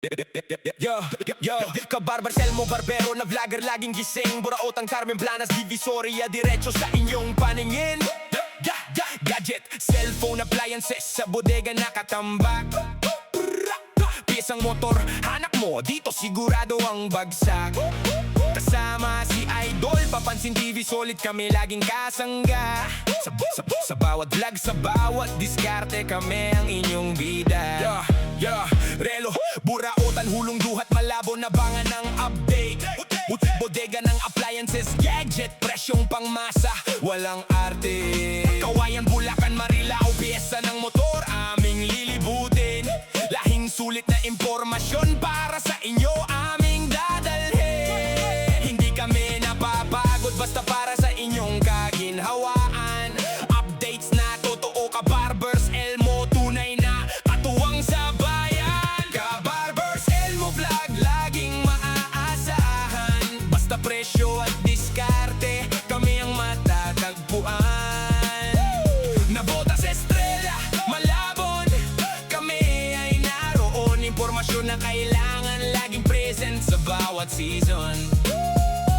Yo, yo, kabarbar, selmo, barbero na vlogger, laging gising. Buraotang Carmen Planas, Divisoria, diretso sa inyong paningin. Gadget, cellphone, appliances, sa bodega nakatambak. Piyesang motor, hanak mo, dito sigurado ang bagsak. Kasama si Idol, papansin TV, solid kami laging kasangga. Sa bawat vlog, sa bawat diskarte, kami ang inyong bida. Relo, buraotan, hulong duhat, malabo na bangan ng update. Bodega ng appliances, gadget, presyong pangmasa, walang arte. Kawayan, Bulacan, Marilao, piyesa ng motor, aming lilibutin. Lahing sulit na impormasyon para sa inyo, aming dadalhin. Hindi kami napapagod, basta para sa inyong kaginhawaan. Updates na totoo, kabarbers, Elmo, tunay na katuwang sa bayan. Kabarbers, Elmo vlog, laging maaasahan. Basta presyo at diskarte, kami ang matatagpuan. Nabota sa estrella, malabon, kami ay naroon. Impormasyon na kailangan, laging present sa bawat season.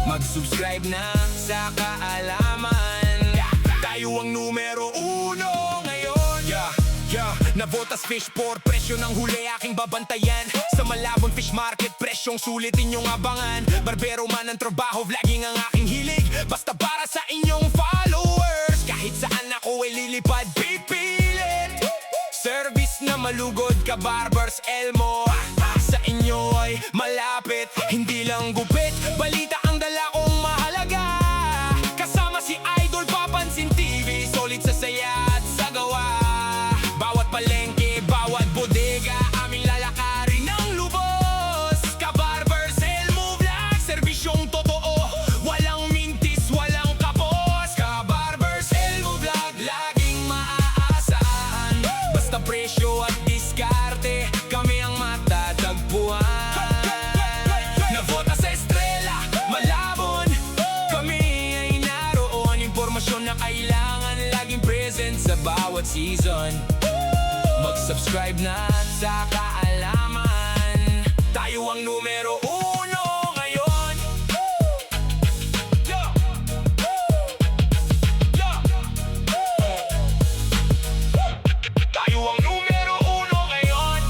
Mag-subscribe na sa kaalaman, tayo ang numero uno ngayon. Nabotas fish for presyo ng huli, aking babantayan. Sa Malabon Fish Market, presyong sulit inyong abangan. Barbero man ang trabaho, vlogging ang aking hilig. Basta para sa inyong followers, kahit saan ako ay lilipad, pipilit. Service na malugod, kabarbers, Elmo, sa inyo ay malapit. Hindi lang gupit, balita ang dala kong mahalaga. Kasama si Idol, papansin TV, solid sa saya at sa gawa. Bawat palengke, bawat bodega, aming lalakarin ng lubos. Kabarbers, Elmo vlog, serbisyong totoo, walang mintis, walang kapos. Kabarbers, Elmo vlog, laging maaasahan. Basta presyo at diskarte, kami ang matatagpuan. Navota sa estrella, Malabon, kami ay naroon. Impormasyon na kailangan, laging present sa bawat season. Mag-subscribe na sa kaalaman, tayo ang numero uno ngayon. Tayo ang numero uno ngayon.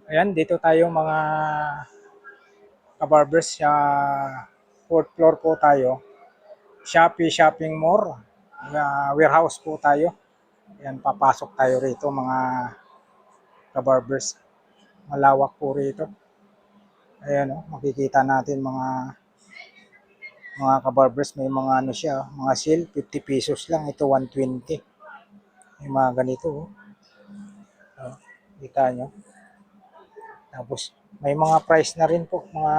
Ayan, dito tayo mga kabarbers, sa 4th floor po tayo. Shopee Shopping Mall, warehouse po tayo. Ayan, papasok tayo rito mga kabarbers. Malawak po rito. Ayan, makikita natin mga kabarbers, may mga ano siya, mga sale, 50 pesos lang. Ito 120. May mga ganito. Kita nyo. Tapos may mga price na rin po, mga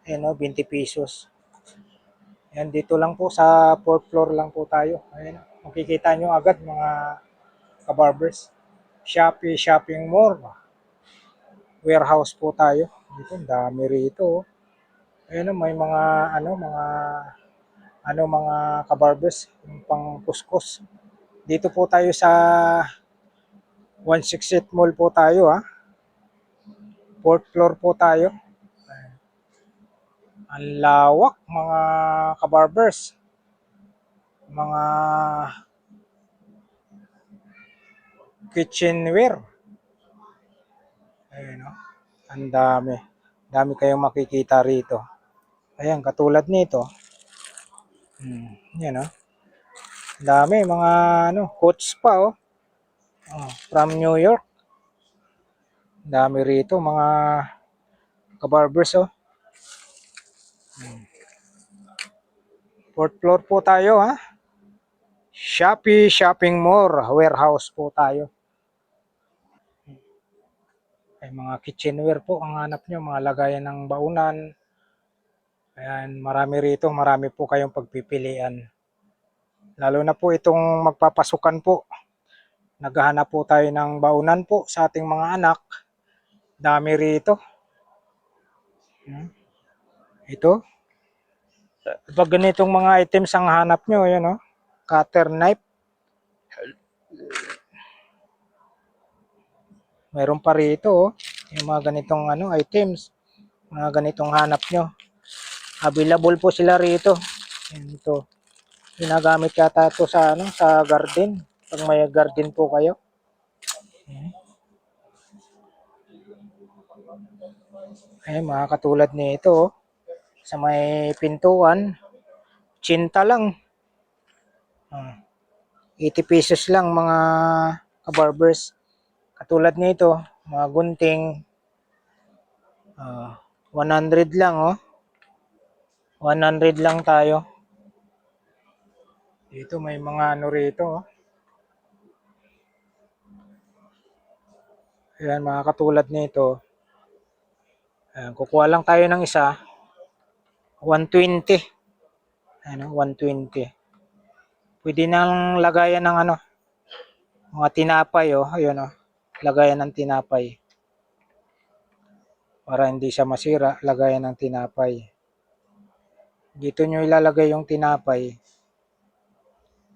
20 pesos. Ayan, dito lang po sa 4th floor lang po tayo. Ayan, makikita nyo agad mga kabarbers. Shopee Shopping Mall. Warehouse po tayo. Dito, ang dami rito. Ayan, may mga kabarbers, yung pang kuskus. Dito po tayo sa 168 Mall po tayo, 4th floor po tayo. Ang lawak mga kabarbers. Mga kitchenware. Ayun, ang dami. Dami kayong makikita rito. Ayan, katulad nito. Yan, ang dami, mga coats pa, from New York. Ang dami rito, mga kabarbers, 4th floor po tayo, Shopee Shopping Mall, warehouse po tayo. Ay, mga kitchenware po ang hanap nyo, mga lagayan ng baunan. Ayan, marami rito, marami po kayong pagpipilian. Lalo na po itong magpapasukan po. Naghahanap po tayo ng baunan po sa ating mga anak. Dami rito. Ito. Pag ganitong mga items ang hanap nyo, yun oh. Cutter knife. Meron pa rito oh. Yung mga ganitong items. Mga ganitong hanap nyo. Available po sila rito. Yan ito. Ginagamit yata ito sa sa garden. Pag may garden po kayo. Ay, mga katulad nito oh. Sa may pintuan, tsinta lang. 80 pesos lang mga kabarbers. Katulad nito, mga gunting, 100 lang oh. 100 lang tayo. Dito may mga rito oh. Ayan, mga katulad nito. Ayan, kukuha lang tayo ng isa. 120. Ayan, 120. Pwede nang lagayan ng mga tinapay oh. Ayun oh. Lagayan ng tinapay. Para hindi siya masira, lagayan ng tinapay. Dito nyo ilalagay yung tinapay.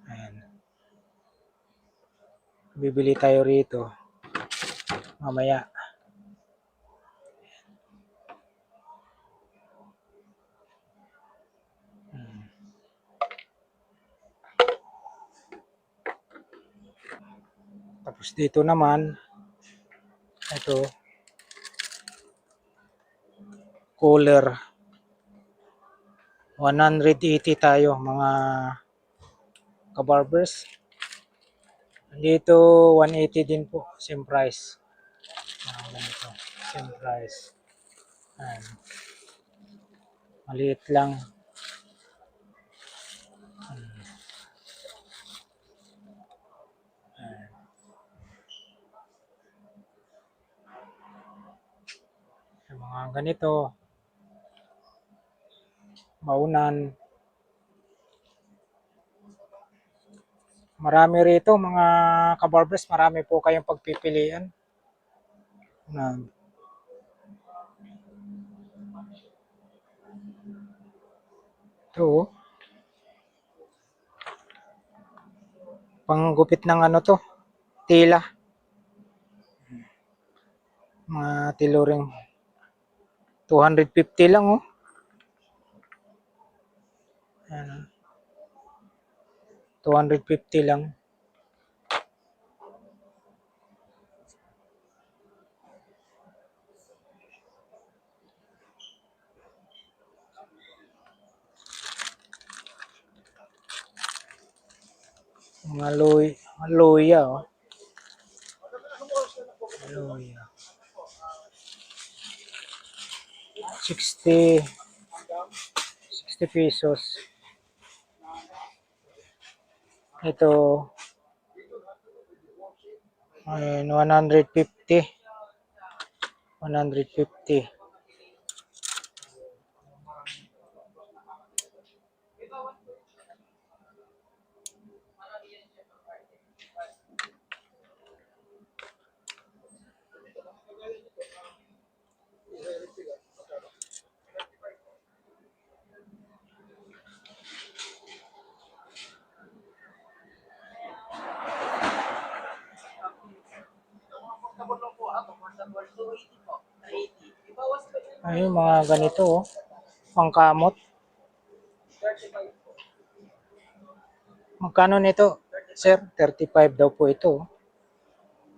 Ayan. Bibili tayo rito. Mamaya. Tapos dito naman, ito, cooler. 180 tayo mga kabarbers. Dito 180 din po, same price. Ganito, same price. Ayan. Maliit lang. Yung mga ganito, maunan. Marami rito mga kabarbers, marami po kayong pagpipilian. Ito, panggupit ng to, tila. Mga tiluring 250 lang oh. Ayan, 250 lang. Mga luya oh. Luya. 60 pesos. Ito ayun, 150. 150. Ayun, mga ganito oh. Pangkamot. Magkano nito, sir? 35 daw po ito.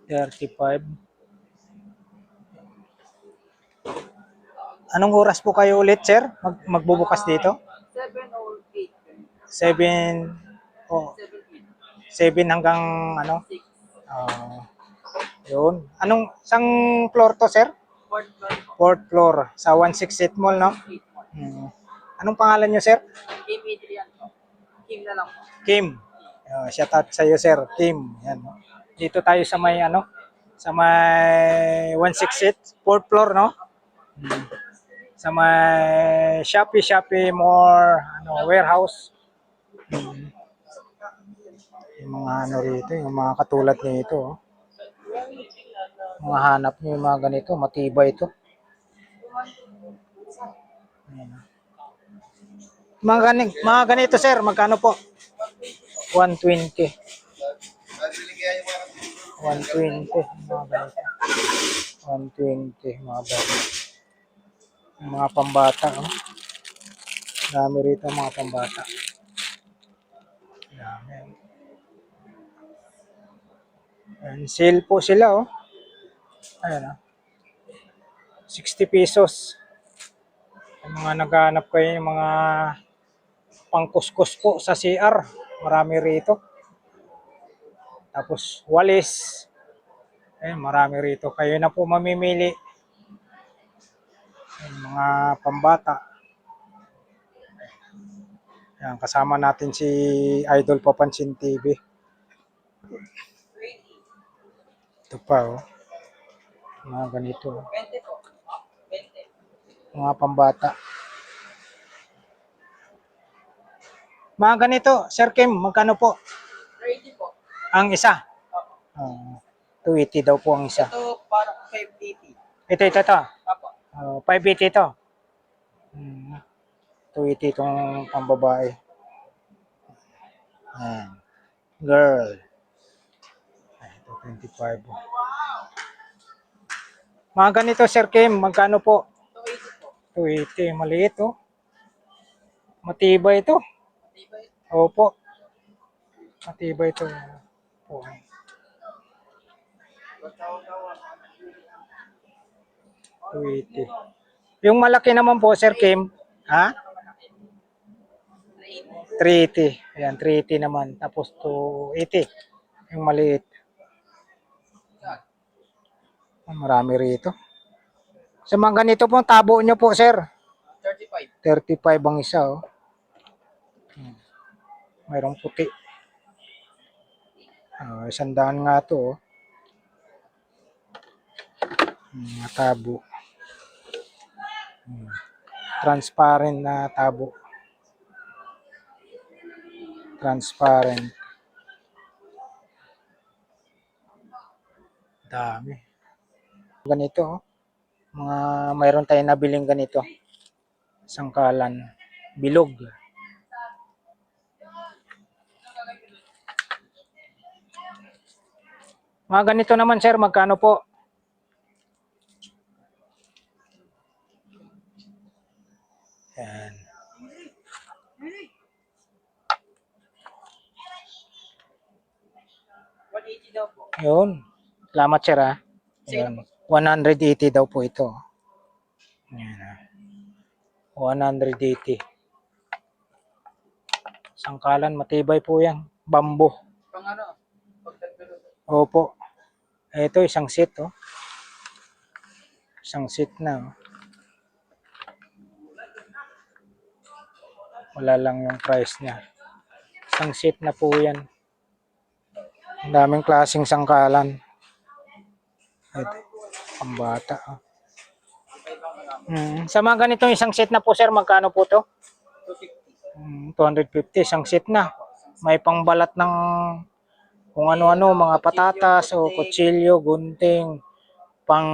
35. Anong oras po kayo ulit, sir? Magbubukas dito? 7 or 8. 7 oh, 7 hanggang 6. yun. Sang floor to, sir? 4th floor po. Fourth floor sa 168 Mall, no? 8 po. Anong pangalan nyo, sir? Kim Adrian po. Kim na lang po. Kim. Shout out sa iyo, sir. Kim. Yan. Dito tayo sa may sa may 168 fourth floor, no? Sa may Shopee More warehouse. Yung mga rito, yung mga katulad nito, oh. Mga hanap nyo yung mga ganito, matibay ito. Ayan. Mga ganito sir, magkano po? 120. 120. Mga ganito. 120. Mga ganito. Mga pambata. Oh. Dami rito mga pambata. Dami. Ayan, sale po sila oh. Ayan oh. 60 pesos. Yung mga naghahanap kayo yung mga pangkuskus po sa CR. Marami rito. Tapos walis. Ayan, marami rito. Kayo na po mamimili. Ayan, mga pambata. Ayan, kasama natin si Idol Papansin TV. Ito pa oh. Mga ganito. 20 po. 20. Mga pambata. Mga ganito, Sir Kim, magkano po? 30 po. Ang isa? Opo. 280 daw po ang isa. Ito parang 580. Ito. Opo. 580 ito. 280 itong pambabae. Ayan. Girl. Ay, ito 25. Oh. Mga ganito, Sir Kim, magkano po? 280 po. 280, maliit oh. Matibay ito. Matibay. Opo. Matibay ito. Oh. 280. Yung malaki naman po, Sir Kim, ha? 380. Ayan, 380 naman. Tapos 280. Yung maliit. Marami rito. Sa mga ganito po, tabo nyo po, sir. 35. 35 ang isa, oh. Mayroong puti. 100 nga to, oh. Mga tabo. Transparent na tabo. Transparent. Dami. Ganito, oh. Mayroon tayong nabiling ganito. Sangkalan. Bilog. Mga ganito naman, sir, magkano po? Yan. daw po. Yun. Salamat, sir, ha. Yun. 180 daw po ito. Yan, ha. 180. Sangkalan, matibay po yan. Bambo. Pang ano? Pagtagpilo. Opo. Ito, isang seat, oh. Isang seat na, oh. Wala lang yung price niya. Isang seat na po yan. Ang daming klaseng sangkalan. Ito, pambata, oh. Sa mga ganitong isang seat na po, sir, magkano po to? 250, isang seat na. May pangbalat ng kung ano-ano, mga patatas o kutsilyo, gunting, pang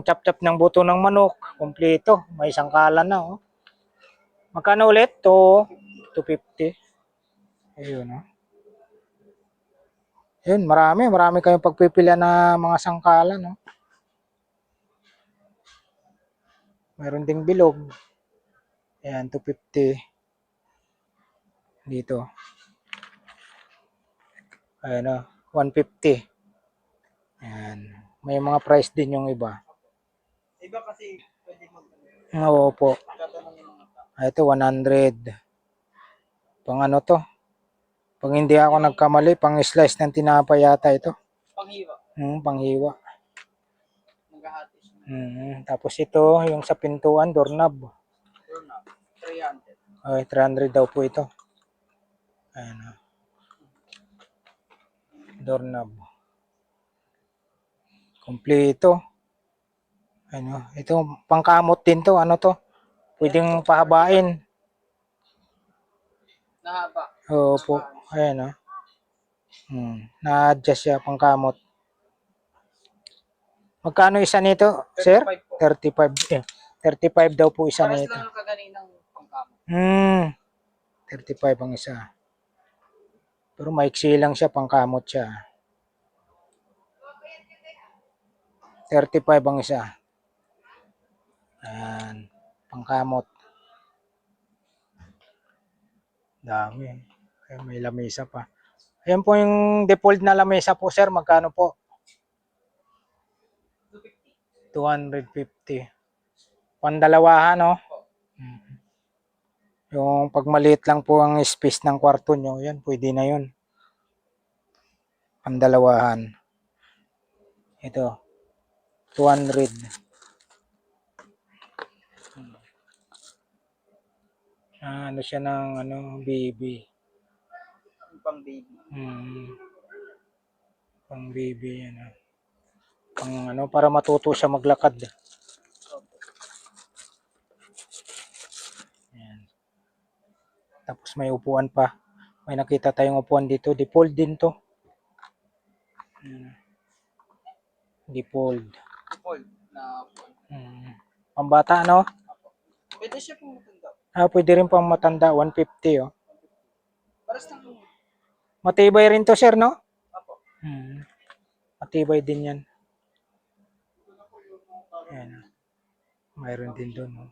chop-chop ng buto ng manok, kumpleto, may sangkalan na, oh. Magkano ulit? 250. Ayun, oh. Yun, marami kayong pagpipilian na mga sangkalan, no? Mayroon ding bilog. Ayan, 250. Dito. Ayan, oh, 150. Ayan. May mga price din yung iba. Iba kasi pwede Oo po. magtatanong yung mga tao. Ito, 100. Pang ano to? Pag hindi ako nagkamali, pang slice ng tinapay yata ito. Panghiwa. Panghiwa. Maghahati siya. Tapos ito, yung sa pintuan, doorknob. Doon na. 300. Ay, 300 daw po ito. Ayan, oh. Doorknob. Kompleto. Ano, ito, pangkamot din to. Ano to? Pwedeng pahabain. Nahaba. Oo po. Ayan, oh. Na-adjust siya, pangkamot. Magkano isa nito, sir? 35 po. 35. 35 daw po isa Pares nito. lang ang kaganinang pangkamo. Hmm, 35 ang isa. Pero maiksi lang siya, pangkamot siya. 35 ang isa. Ayan, pangkamot. Dami. Ay, may lamesa pa. Ayan po yung default na lamesa po, sir. Magkano po? 250. Pandalawahan, no? Yung pag maliit lang po ang space ng kwarto nyo, yan, pwede na yun. Pandalawahan. Ito, 200. Ano siya ng baby. Yung pang baby. Pang baby yan. Pang para matuto siya maglakad. Opo. Ayan. Tapos may upuan pa. May nakita tayong upuan dito. Default din to. Default. Fold na fold. Pambata, no? Pwede siya pong matanda. Pwede rin pang matanda. 150, oh. Paras lang yung... Matibay rin to, sir, no? Apo. Matibay din yan. Ayan. Mayroon din doon, no?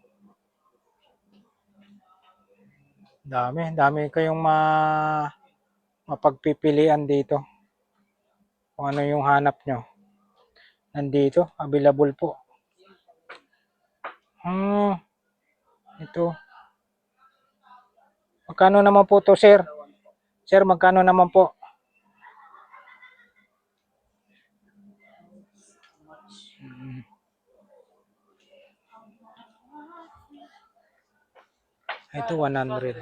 Dami kayong mapagpipilian dito. Kung ano yung hanap nyo. Nandito, available po. Ito. Magkano naman po to, sir? Sir, magkano naman po? Ito 100.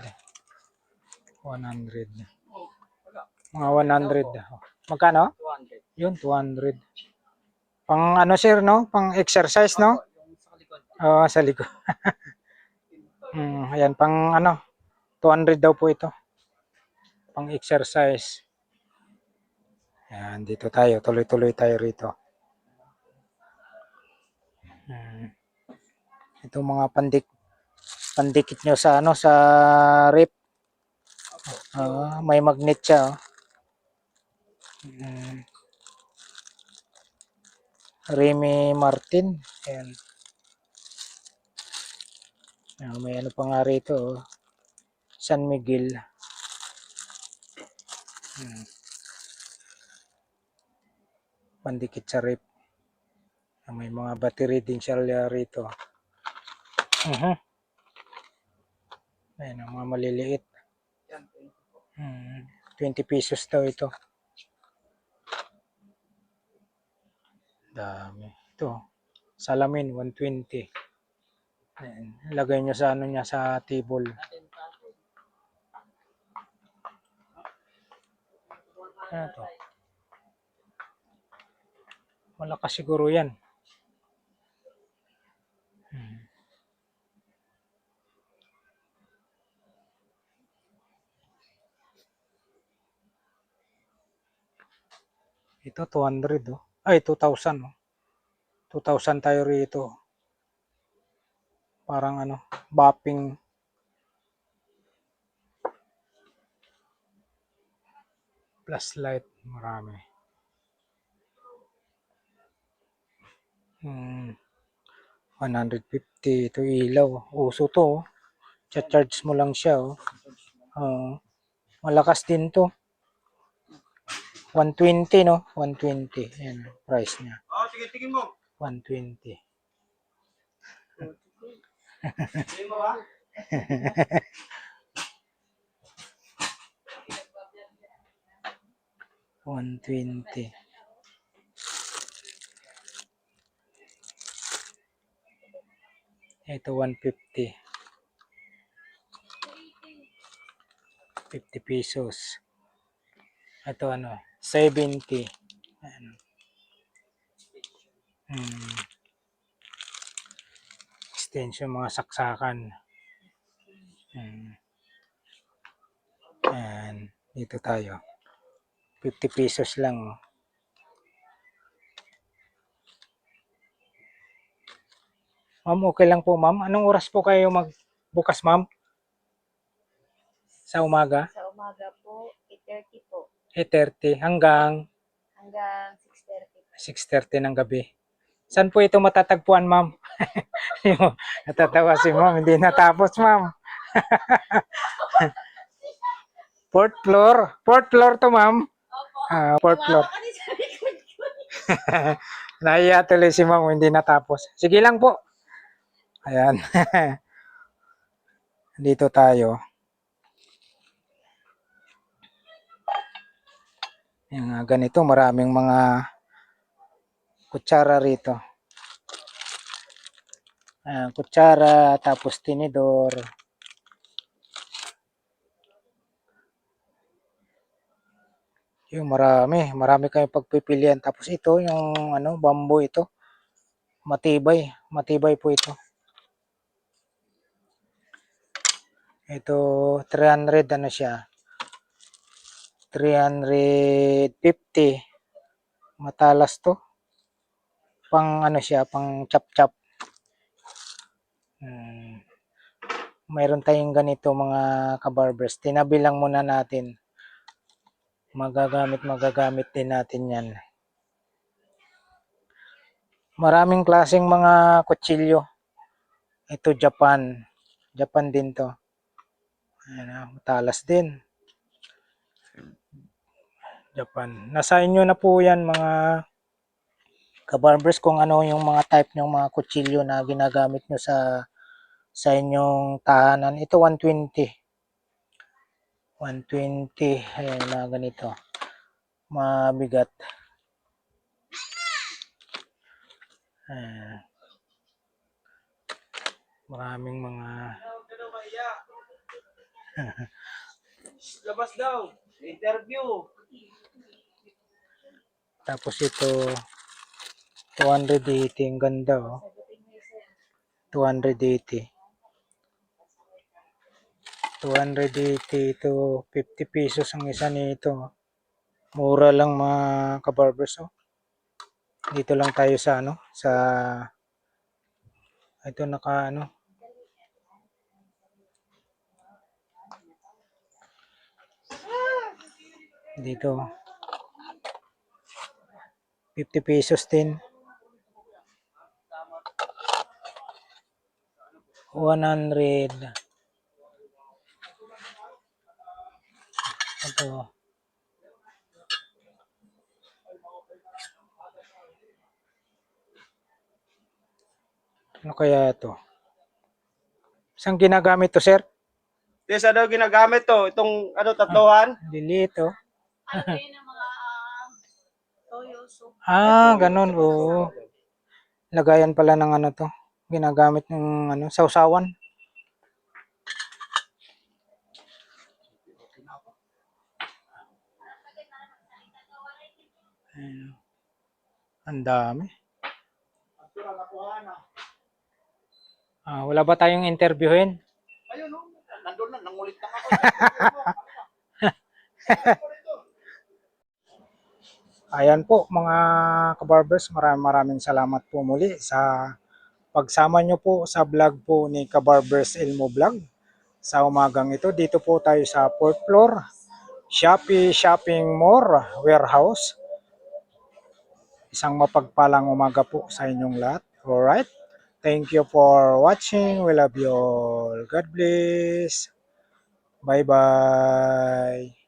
100. Mga 100. Magkano? 200. Yun, 200. Pang sir, no? Pang exercise, no? Yung sa likod. Oo, sa likod. Ayan, pang 200 daw po ito. Pang exercise. Ayan, dito tayo. Tuloy-tuloy tayo rito. Ito mga pandikit nyo sa sa rip. May magnet siya. Remy Martin. Ayan. May pa nga rito. San Miguel. Pandikit sa rip. May mga battery din siya rito. Ayan, mga maliliit. Yan, 20 pesos daw ito. Dami. Ito, salamin, 120. Ayan, lagay nyo sa niya sa table. Ano to? Malakas siguro yan. Ito 200, oh. Ay 2,000, oh. 2,000 tayo rito. Parang bopping. Flashlight, marami. 150 ito ilaw. Uso to, oh. Cha-charge mo lang siya, oh. Malakas din to. 120, no? 120. Ayan, price niya. sige, tingin mo. 120. Tingin mo ba? 120. Ito 150. 50 pesos. Ito 70. Ayan. Extension, mga saksakan. Ayan. Dito tayo. 50 pesos lang. Oh. Ma'am, okay lang po, ma'am. Anong oras po kayo magbukas, ma'am? Sa umaga? Sa umaga po, 8:30 po. 8:30 hanggang Hanggang 6:30 po. 6:30 ng gabi. Saan po ito matatagpuan, ma'am? Natatawa si ma'am, hindi natapos, ma'am. Fourth floor. Fourth floor to, ma'am. Fourth floor. Nahiya tuloy si ma'am, hindi natapos. Sige lang po. Ayan. Dito tayo. Yung ganito, maraming mga kutsara rito. Kutsara, tapos tinidor. Yung marami kayong pagpipilian. Tapos ito, yung bamboo ito. Matibay po ito. Ito, 300 siya. 350. Matalas to. Pang siya, pang chop-chop. Mayroon tayong ganito mga kabarbers. Tinabi lang muna natin. Magagamit din natin yan. Maraming klaseng mga kutsilyo. Ito Japan. Japan din to. Ayan, matalas din. Japan. Nasa inyo na po yan mga kabarbers kung ano yung mga type ng mga kutsilyo na ginagamit nyo sa inyong tahanan. Ito 120. 120. Ayan na ganito. Mabigat. Ayan. Maraming mga Labas daw. Interview. tapos ito 280. Ang ganda oh. 280. 280 ito. 50 pesos ang isa nito. Mura lang mga kabarbers oh. Dito lang tayo sa sa ito dito 50 pesos din. 100. Ito. Ano kaya ito? Saan ginagamit to, sir? Yes, ano ginagamit to? Itong tatlohan? Liliit oh. Ano yun ang mga toyo soup? Ganun oh. Lagayan pala ng to. Ginagamit ng sausawan. Ang dami. Wala ba tayong interviewin? Ayun, no? Nandun na, nangulit na ako. Ayan po mga kabarbers, maraming salamat po muli sa pagsama nyo po sa vlog po ni Kabarbers Elmo Vlog. Sa umagang ito, dito po tayo sa 4th floor, Shopee Shopping Mall Warehouse. Isang mapagpalang umaga po sa inyong lahat. Alright? Thank you for watching. We love you all. God bless. Bye-bye.